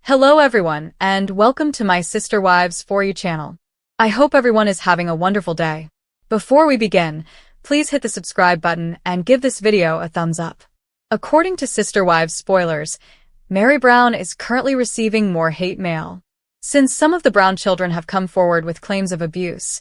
Hello everyone, and welcome to my Sister Wives For You channel. I hope everyone is having a wonderful day. Before we begin, please hit the subscribe button and give this video a thumbs up. According to Sister Wives spoilers, Meri Brown is currently receiving more hate mail. Since some of the Brown children have come forward with claims of abuse,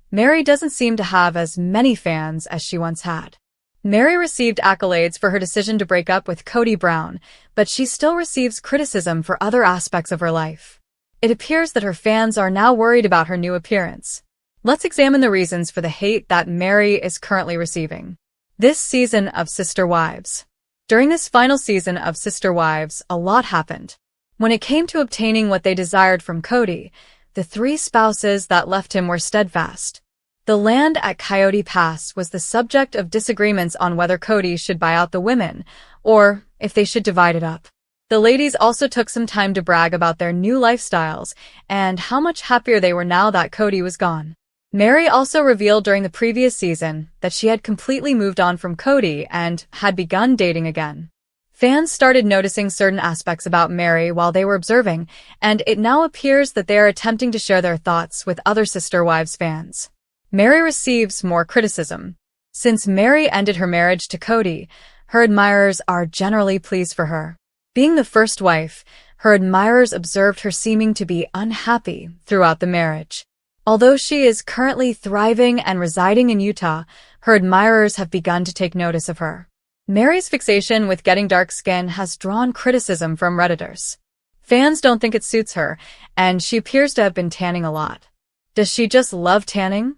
Meri doesn't seem to have as many fans as she once had. Meri received accolades for her decision to break up with Kody Brown, but she still receives criticism for other aspects of her life. It appears that her fans are now worried about her new appearance. Let's examine the reasons for the hate that Meri is currently receiving. This season of Sister Wives. During this final season of Sister Wives, a lot happened. When it came to obtaining what they desired from Kody, the three spouses that left him were steadfast. The land at Coyote Pass was the subject of disagreements on whether Kody should buy out the women, or if they should divide it up. The ladies also took some time to brag about their new lifestyles and how much happier they were now that Kody was gone. Meri also revealed during the previous season that she had completely moved on from Kody and had begun dating again. Fans started noticing certain aspects about Meri while they were observing, and it now appears that they are attempting to share their thoughts with other Sister Wives fans. Meri receives more criticism. Since Meri ended her marriage to Kody, her admirers are generally pleased for her. Being the first wife, her admirers observed her seeming to be unhappy throughout the marriage. Although she is currently thriving and residing in Utah, her admirers have begun to take notice of her. Meri's fixation with getting dark skin has drawn criticism from Redditors. Fans don't think it suits her, and she appears to have been tanning a lot. Does she just love tanning?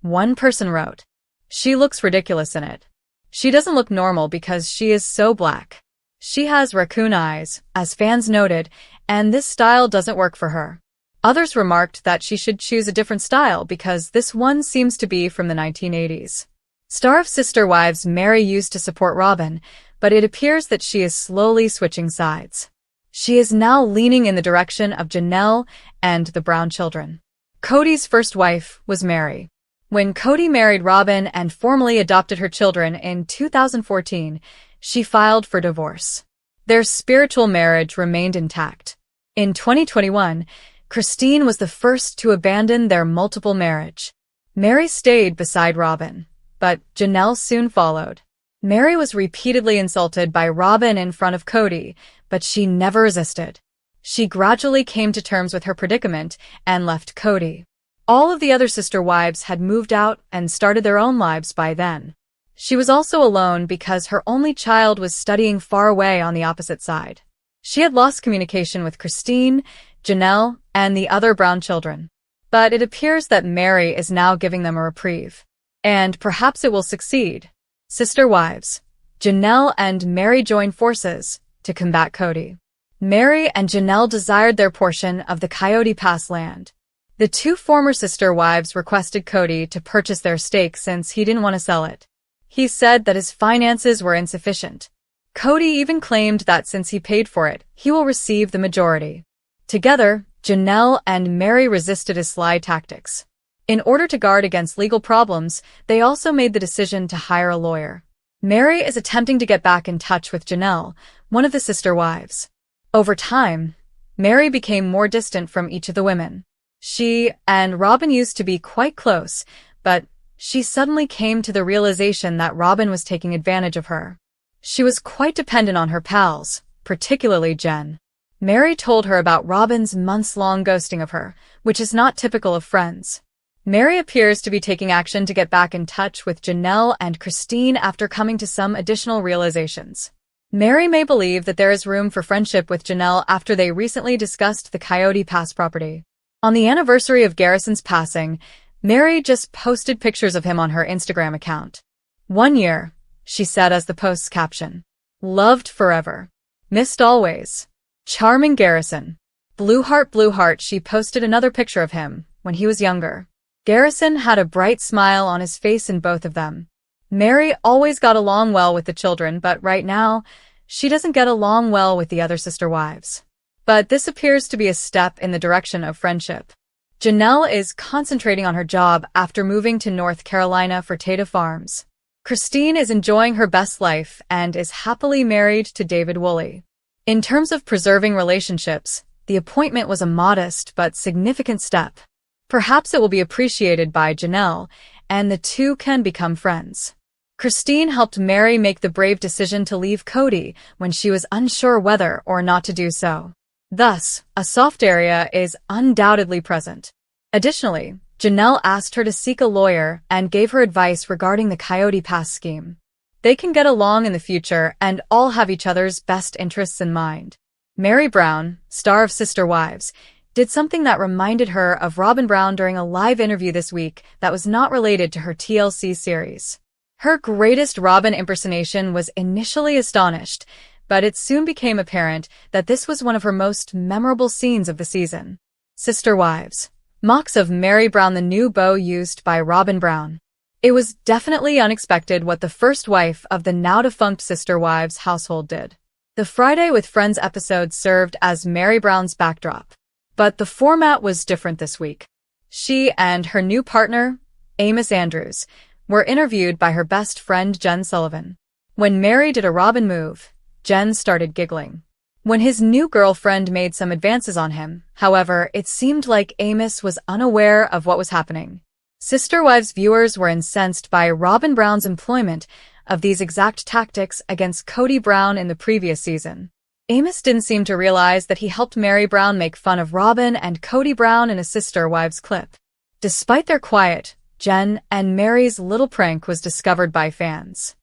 One person wrote, "She looks ridiculous in it. She doesn't look normal because she is so black. She has raccoon eyes," as fans noted, and this style doesn't work for her. Others remarked that she should choose a different style because this one seems to be from the 1980s. Star of Sister Wives Meri used to support Robyn, but it appears that she is slowly switching sides. She is now leaning in the direction of Janelle and the Brown children. Kody's first wife was Meri. When Kody married Robyn and formally adopted her children in 2014, she filed for divorce. Their spiritual marriage remained intact. In 2021, Christine was the first to abandon their multiple marriage. Meri stayed beside Robyn, but Janelle soon followed. Meri was repeatedly insulted by Robyn in front of Kody, but she never resisted. She gradually came to terms with her predicament and left Kody. All of the other sister wives had moved out and started their own lives by then. She was also alone because her only child was studying far away on the opposite side. She had lost communication with Christine, Janelle, and the other Brown children. But it appears that Meri is now giving them a reprieve. And perhaps it will succeed. Sister Wives. Janelle and Meri joined forces to combat Kody. Meri and Janelle desired their portion of the Coyote Pass land. The two former sister wives requested Kody to purchase their stake since he didn't want to sell it. He said that his finances were insufficient. Kody even claimed that since he paid for it, he will receive the majority. Together, Janelle and Meri resisted his sly tactics. In order to guard against legal problems, they also made the decision to hire a lawyer. Meri is attempting to get back in touch with Janelle, one of the sister wives. Over time, Meri became more distant from each of the women. She and Robyn used to be quite close, but she suddenly came to the realization that Robyn was taking advantage of her. She was quite dependent on her pals, particularly Jen. Meri told her about Robyn's months-long ghosting of her, which is not typical of friends. Meri appears to be taking action to get back in touch with Janelle and Christine after coming to some additional realizations. Meri may believe that there is room for friendship with Janelle after they recently discussed the Coyote Pass property. On the anniversary of Garrison's passing, Meri just posted pictures of him on her Instagram account. 1 year, she said as the post's caption. Loved forever. Missed always. Charming Garrison. Blue heart, she posted another picture of him when he was younger. Garrison had a bright smile on his face in both of them. Meri always got along well with the children, but right now, she doesn't get along well with the other sister wives. But this appears to be a step in the direction of friendship. Janelle is concentrating on her job after moving to North Carolina for Tata Farms. Christine is enjoying her best life and is happily married to David Woolley. In terms of preserving relationships, the appointment was a modest but significant step. Perhaps it will be appreciated by Janelle, and the two can become friends. Christine helped Meri make the brave decision to leave Kody when she was unsure whether or not to do so. Thus, a soft area is undoubtedly present. Additionally, Janelle asked her to seek a lawyer and gave her advice regarding the Coyote pass scheme. They can get along in the future and all have each other's best interests in mind. Meri Brown, star of Sister Wives, did something that reminded her of Robyn Brown during a live interview this week that was not related to her TLC series. Her greatest Robyn impersonation was initially astonished, but it soon became apparent that this was one of her most memorable scenes of the season. Sister Wives. Mocks of Meri Brown, the new beau used by Robyn Brown. It was definitely unexpected what the first wife of the now-defunct Sister Wives household did. The Friday with Friends episode served as Meri Brown's backdrop. But the format was different this week. She and her new partner, Amos Andrews, were interviewed by her best friend Jen Sullivan. When Meri did a Robyn move, Jen started giggling. When his new girlfriend made some advances on him, however, it seemed like Amos was unaware of what was happening. Sister Wives viewers were incensed by Robyn Brown's employment of these exact tactics against Kody Brown in the previous season. Amos didn't seem to realize that he helped Meri Brown make fun of Robyn and Kody Brown in a Sister Wives clip. Despite their quiet, Jen and Meri's little prank was discovered by fans.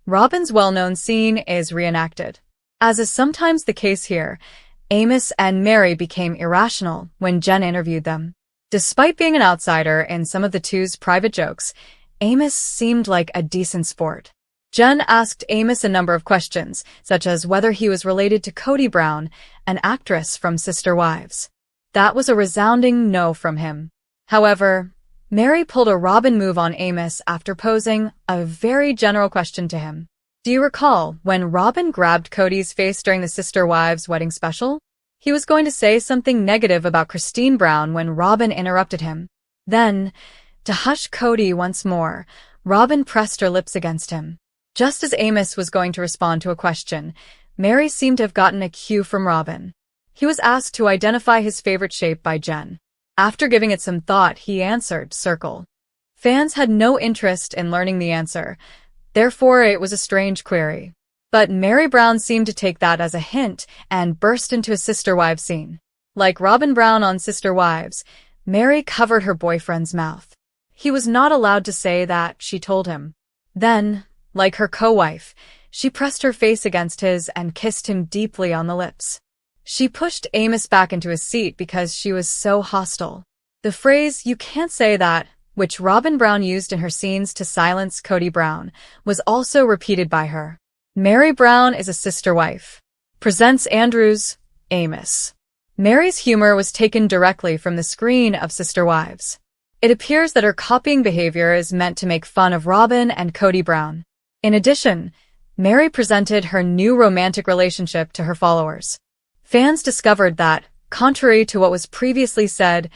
Robyn's well-known scene is reenacted. As is sometimes the case here, Amos and Meri became irrational when Jen interviewed them. Despite being an outsider in some of the two's private jokes, Amos seemed like a decent sport. Jen asked Amos a number of questions, such as whether he was related to Kody Brown, an actress from Sister Wives. That was a resounding no from him. However, Meri pulled a Robyn move on Amos after posing a very general question to him. Do you recall when Robyn grabbed Kody's face during the Sister Wives wedding special? He was going to say something negative about Christine Brown when Robyn interrupted him. Then, to hush Kody once more, Robyn pressed her lips against him. Just as Amos was going to respond to a question, Meri seemed to have gotten a cue from Robyn. He was asked to identify his favorite shape by Jen. After giving it some thought, he answered, circle. Fans had no interest in learning the answer, therefore it was a strange query. But Meri Brown seemed to take that as a hint and burst into a Sister Wives scene. Like Robyn Brown on Sister Wives, Meri covered her boyfriend's mouth. He was not allowed to say that, she told him. Then, like her co-wife, she pressed her face against his and kissed him deeply on the lips. She pushed Amos back into his seat because she was so hostile. The phrase, "you can't say that," which Robyn Brown used in her scenes to silence Kody Brown, was also repeated by her. Meri Brown is a sister wife. Presents Andrews, Amos. Meri's humor was taken directly from the screen of Sister Wives. It appears that her copying behavior is meant to make fun of Robyn and Kody Brown. In addition, Meri presented her new romantic relationship to her followers. Fans discovered that, contrary to what was previously said,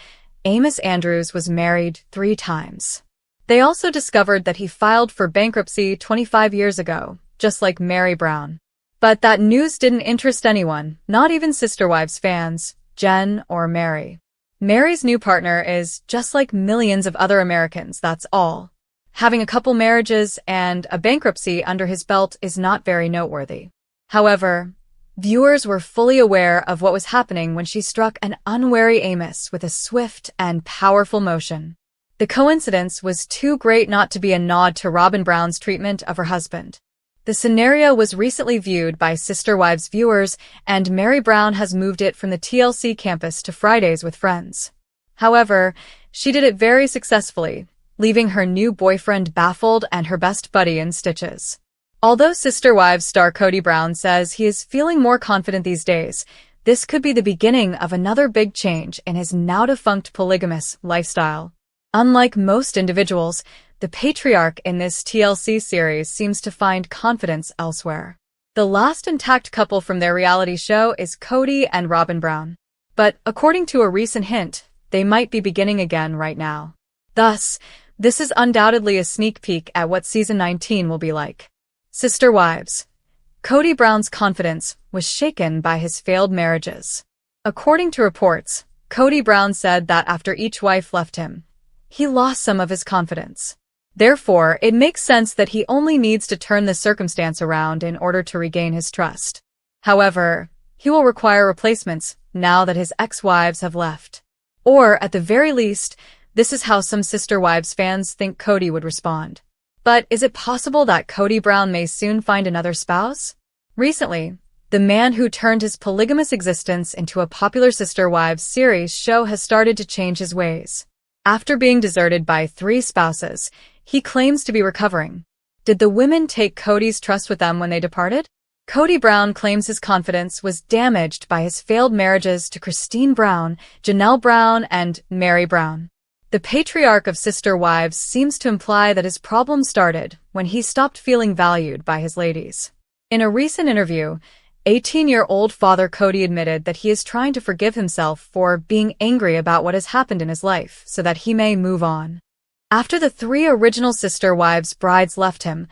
Amos Andrews was married 3 times. They also discovered that he filed for bankruptcy 25 years ago, just like Meri Brown. But that news didn't interest anyone, not even Sister Wives fans, Jen or Meri. Meri's new partner is just like millions of other Americans, that's all. Having a couple marriages and a bankruptcy under his belt is not very noteworthy. However, viewers were fully aware of what was happening when she struck an unwary Amos with a swift and powerful motion. The coincidence was too great not to be a nod to Robyn Brown's treatment of her husband. The scenario was recently viewed by Sister Wives viewers, and Meri Brown has moved it from the TLC campus to Fridays with Friends. However, she did it very successfully, leaving her new boyfriend baffled and her best buddy in stitches. Although Sister Wives star Kody Brown says he is feeling more confident these days, this could be the beginning of another big change in his now-defunct polygamous lifestyle. Unlike most individuals, the patriarch in this TLC series seems to find confidence elsewhere. The last intact couple from their reality show is Kody and Robyn Brown. But according to a recent hint, they might be beginning again right now. Thus, this is undoubtedly a sneak peek at what season 19 will be like. Sister Wives. Kody Brown's confidence was shaken by his failed marriages. According to reports, Kody Brown said that after each wife left him, he lost some of his confidence. Therefore, it makes sense that he only needs to turn this circumstance around in order to regain his trust. However, he will require replacements now that his ex-wives have left. Or, at the very least, this is how some Sister Wives fans think Kody would respond. But is it possible that Kody Brown may soon find another spouse? Recently, the man who turned his polygamous existence into a popular Sister Wives series show has started to change his ways. After being deserted by 3 spouses, he claims to be recovering. Did the women take Kody's trust with them when they departed? Kody Brown claims his confidence was damaged by his failed marriages to Christine Brown, Janelle Brown, and Meri Brown. The patriarch of Sister Wives seems to imply that his problem started when he stopped feeling valued by his ladies. In a recent interview, 18-year-old father Kody admitted that he is trying to forgive himself for being angry about what has happened in his life so that he may move on. After the 3 original Sister Wives brides left him,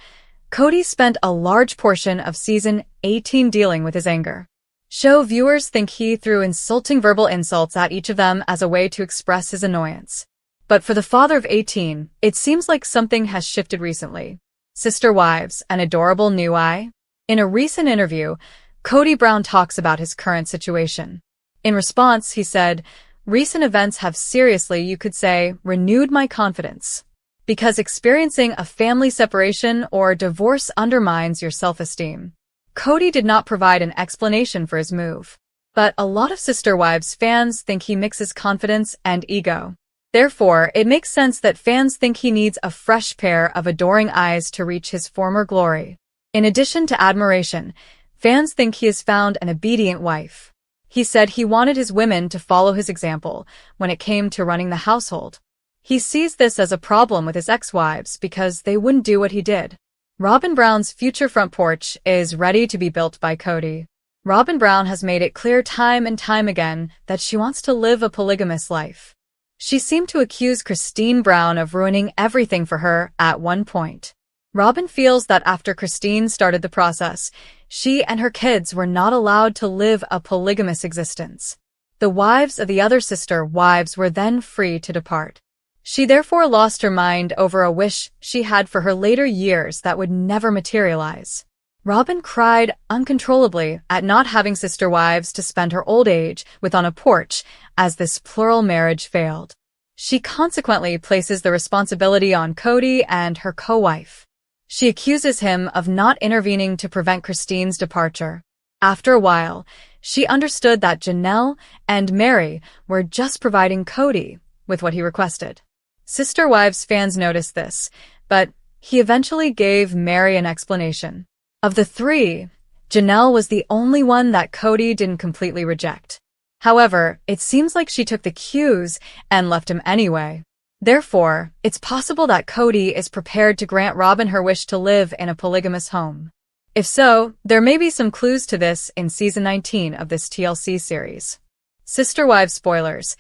Kody spent a large portion of season 18 dealing with his anger. Show viewers think he threw insulting verbal insults at each of them as a way to express his annoyance. But for the father of 18, it seems like something has shifted recently. Sister Wives, an adorable new eye? In a recent interview, Kody Brown talks about his current situation. In response, he said, "Recent events have seriously, you could say, renewed my confidence. Because experiencing a family separation or divorce undermines your self-esteem." Kody did not provide an explanation for his move. But a lot of Sister Wives fans think he mixes confidence and ego. Therefore, it makes sense that fans think he needs a fresh pair of adoring eyes to reach his former glory. In addition to admiration, fans think he has found an obedient wife. He said he wanted his women to follow his example when it came to running the household. He sees this as a problem with his ex-wives because they wouldn't do what he did. Robyn Brown's future front porch is ready to be built by Kody. Robyn Brown has made it clear time and time again that she wants to live a polygamous life. She seemed to accuse Christine Brown of ruining everything for her at one point. Robyn feels that after Christine started the process, she and her kids were not allowed to live a polygamous existence. The wives of the other Sister Wives were then free to depart. She therefore lost her mind over a wish she had for her later years that would never materialize. Robyn cried uncontrollably at not having Sister Wives to spend her old age with on a porch, as this plural marriage failed. She consequently places the responsibility on Kody and her co-wife. She accuses him of not intervening to prevent Christine's departure. After a while, she understood that Janelle and Meri were just providing Kody with what he requested. Sister Wives fans noticed this, but he eventually gave Meri an explanation. Of the 3, Janelle was the only one that Kody didn't completely reject. However, it seems like she took the cues and left him anyway. Therefore, it's possible that Kody is prepared to grant Robyn her wish to live in a polygamous home. If so, there may be some clues to this in season 19 of this TLC series. Sister Wives spoilers.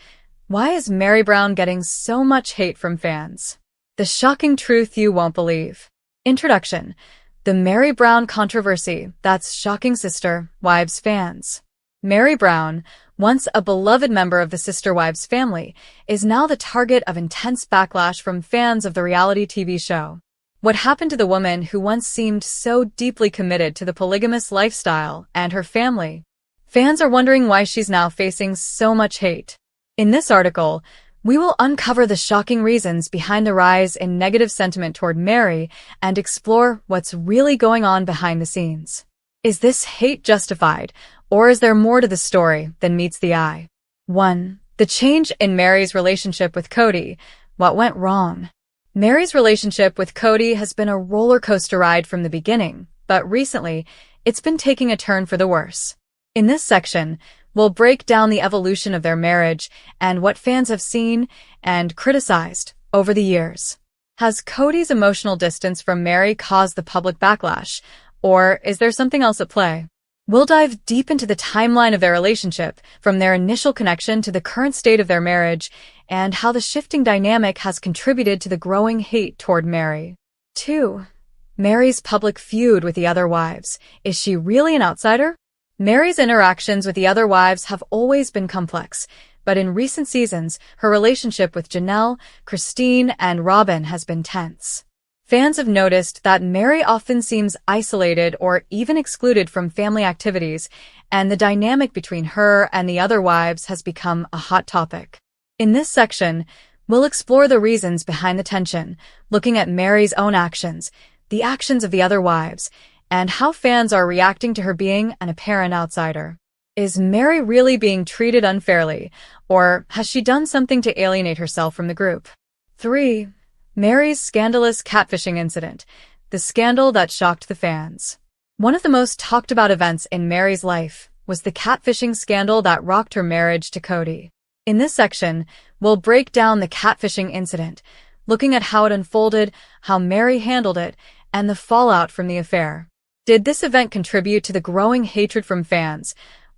Why is Meri Brown getting so much hate from fans? The shocking truth you won't believe. Introduction. The Meri Brown controversy that's shocking Sister Wives fans. Meri Brown, once a beloved member of the Sister Wives family, is now the target of intense backlash from fans of the reality TV show. What happened to the woman who once seemed so deeply committed to the polygamous lifestyle and her family? Fans are wondering why she's now facing so much hate. In this article, we will uncover the shocking reasons behind the rise in negative sentiment toward Meri and explore what's really going on behind the scenes. Is this hate justified, or is there more to the story than meets the eye? 1. The change in Meri's relationship with Kody. What went wrong? Meri's relationship with Kody has been a roller coaster ride from the beginning, but recently, it's been taking a turn for the worse. In this section, we'll break down the evolution of their marriage and what fans have seen and criticized over the years. Has Kody's emotional distance from Meri caused the public backlash, or is there something else at play? We'll dive deep into the timeline of their relationship, from their initial connection to the current state of their marriage, and how the shifting dynamic has contributed to the growing hate toward Meri. 2. Meri's public feud with the other wives. Is she really an outsider? Meri's interactions with the other wives have always been complex, but in recent seasons, her relationship with Janelle, Christine, and Robyn has been tense. Fans have noticed that Meri often seems isolated or even excluded from family activities, and the dynamic between her and the other wives has become a hot topic. In this section, we'll explore the reasons behind the tension, looking at Meri's own actions, the actions of the other wives, and how fans are reacting to her being an apparent outsider. Is Meri really being treated unfairly, or has she done something to alienate herself from the group? 3. Meri's scandalous catfishing incident, the scandal that shocked the fans. One of the most talked about events in Meri's life was the catfishing scandal that rocked her marriage to Kody. In this section, we'll break down the catfishing incident, looking at how it unfolded, how Meri handled it, and the fallout from the affair. Did this event contribute to the growing hatred from fans,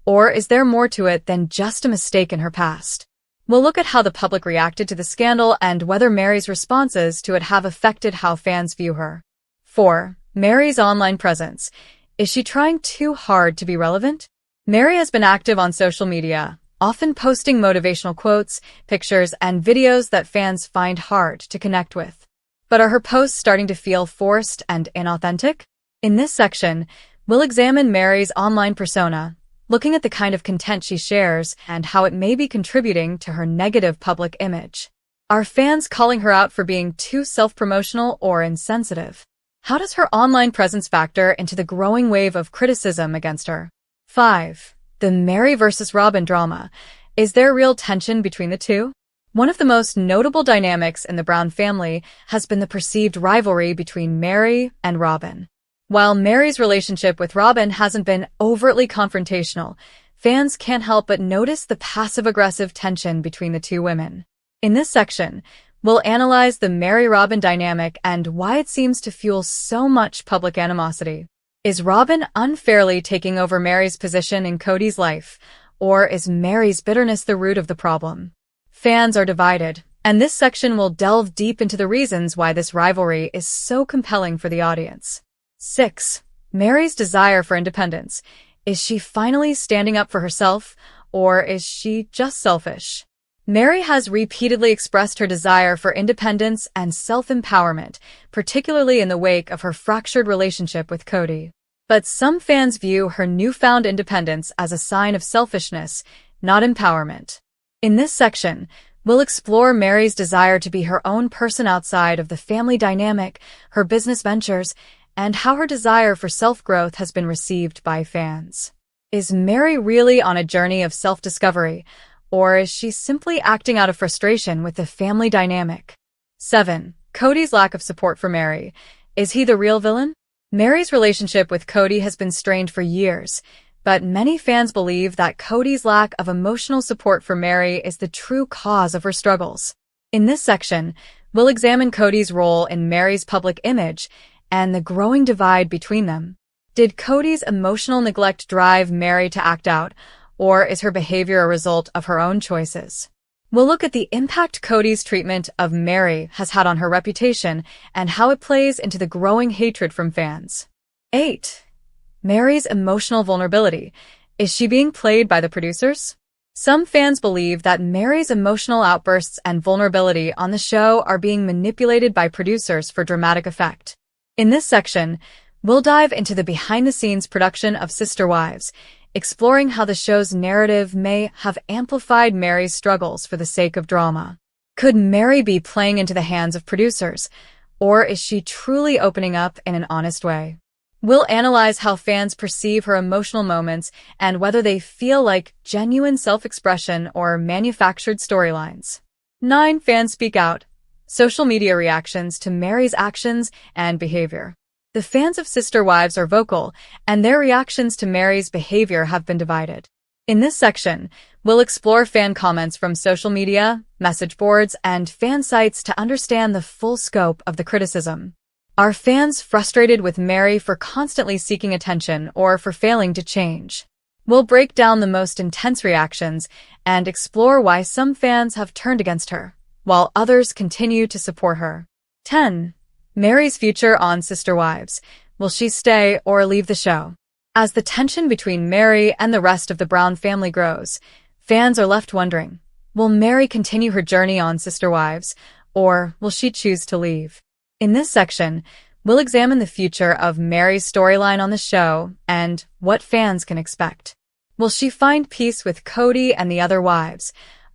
or is there more to it than just a mistake in her past? We'll look at how the public reacted to the scandal and whether Meri's responses to it have affected how fans view her. 4. Meri's online presence. Is she trying too hard to be relevant? Meri has been active on social media, often posting motivational quotes, pictures, and videos that fans find hard to connect with. But are her posts starting to feel forced and inauthentic? In this section, we'll examine Meri's online persona, looking at the kind of content she shares and how it may be contributing to her negative public image. Are fans calling her out for being too self-promotional or insensitive? How does her online presence factor into the growing wave of criticism against her? 5. The Meri versus Robyn drama. Is there real tension between the two? One of the most notable dynamics in the Brown family has been the perceived rivalry between Meri and Robyn. While Meri's relationship with Robyn hasn't been overtly confrontational, fans can't help but notice the passive-aggressive tension between the two women. In this section, we'll analyze the Meri-Robyn dynamic and why it seems to fuel so much public animosity. Is Robyn unfairly taking over Meri's position in Kody's life, or is Meri's bitterness the root of the problem? Fans are divided, and this section will delve deep into the reasons why this rivalry is so compelling for the audience. 6. Meri's desire for independence. Is she finally standing up for herself, or is she just selfish? Meri has repeatedly expressed her desire for independence and self-empowerment, particularly in the wake of her fractured relationship with Kody. But some fans view her newfound independence as a sign of selfishness, not empowerment. In this section, we'll explore Meri's desire to be her own person outside of the family dynamic, her business ventures, and how her desire for self-growth has been received by fans. Is Meri really on a journey of self-discovery, or is she simply acting out of frustration with the family dynamic? 7. Kody's lack of support for Meri. Is he the real villain? Meri's relationship with Kody has been strained for years, but many fans believe that Kody's lack of emotional support for Meri is the true cause of her struggles. In this section, we'll examine Kody's role in Meri's public image and the growing divide between them. Did Kody's emotional neglect drive Meri to act out, or is her behavior a result of her own choices? We'll look at the impact Kody's treatment of Meri has had on her reputation and how it plays into the growing hatred from fans. 8. Meri's emotional vulnerability. Is she being played by the producers? Some fans believe that Meri's emotional outbursts and vulnerability on the show are being manipulated by producers for dramatic effect. In this section, we'll dive into the behind-the-scenes production of Sister Wives, exploring how the show's narrative may have amplified Meri's struggles for the sake of drama. Could Meri be playing into the hands of producers, or is she truly opening up in an honest way? We'll analyze how fans perceive her emotional moments and whether they feel like genuine self-expression or manufactured storylines. 9. Fans speak out. Social media reactions to Meri's actions and behavior. The fans of Sister Wives are vocal, and their reactions to Meri's behavior have been divided. In this section, we'll explore fan comments from social media, message boards, and fan sites to understand the full scope of the criticism. Are fans frustrated with Meri for constantly seeking attention or for failing to change? We'll break down the most intense reactions and explore why some fans have turned against her, while others continue to support her. 10. Meri's future on Sister Wives. Will she stay or leave the show? As the tension between Meri and the rest of the Brown family grows, fans are left wondering, will Meri continue her journey on Sister Wives, or will she choose to leave? In this section, we'll examine the future of Meri's storyline on the show and what fans can expect. Will she find peace with Kody and the other wives,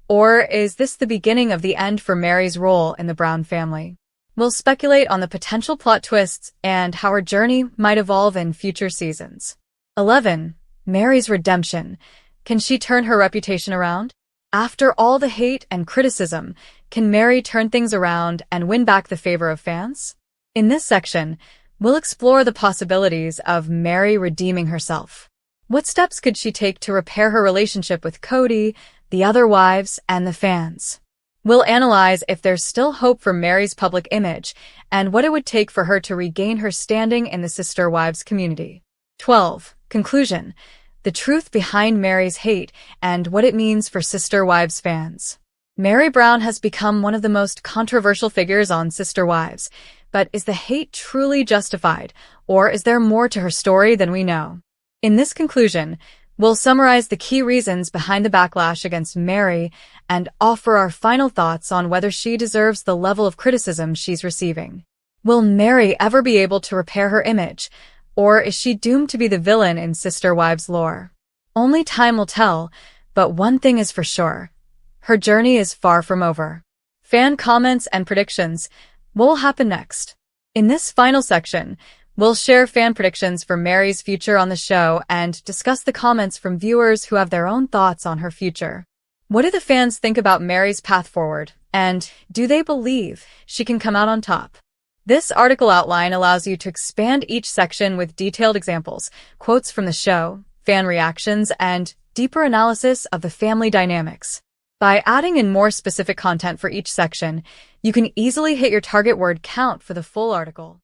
or is this the beginning of the end for Meri's role in the Brown family? We'll speculate on the potential plot twists and how her journey might evolve in future seasons. 11. Meri's redemption. Can she turn her reputation around? After all the hate and criticism, can Meri turn things around and win back the favor of fans? In this section, we'll explore the possibilities of Meri redeeming herself. What steps could she take to repair her relationship with Kody, the other wives, and the fans? We'll analyze if there's still hope for Meri's public image and what it would take for her to regain her standing in the Sister Wives community. 12. Conclusion. The truth behind Meri's hate and what it means for Sister Wives fans. Meri Brown has become one of the most controversial figures on Sister Wives, but is the hate truly justified, or is there more to her story than we know? In this conclusion, we'll summarize the key reasons behind the backlash against Meri and offer our final thoughts on whether she deserves the level of criticism she's receiving. Will Meri ever be able to repair her image, or is she doomed to be the villain in Sister Wives lore? Only time will tell, but one thing is for sure. Her journey is far from over. Fan comments and predictions. What will happen next? In this final section, we'll share fan predictions for Meri's future on the show and discuss the comments from viewers who have their own thoughts on her future. What do the fans think about Meri's path forward, and do they believe she can come out on top? This article outline allows you to expand each section with detailed examples, quotes from the show, fan reactions, and deeper analysis of the family dynamics. By adding in more specific content for each section, you can easily hit your target word count for the full article.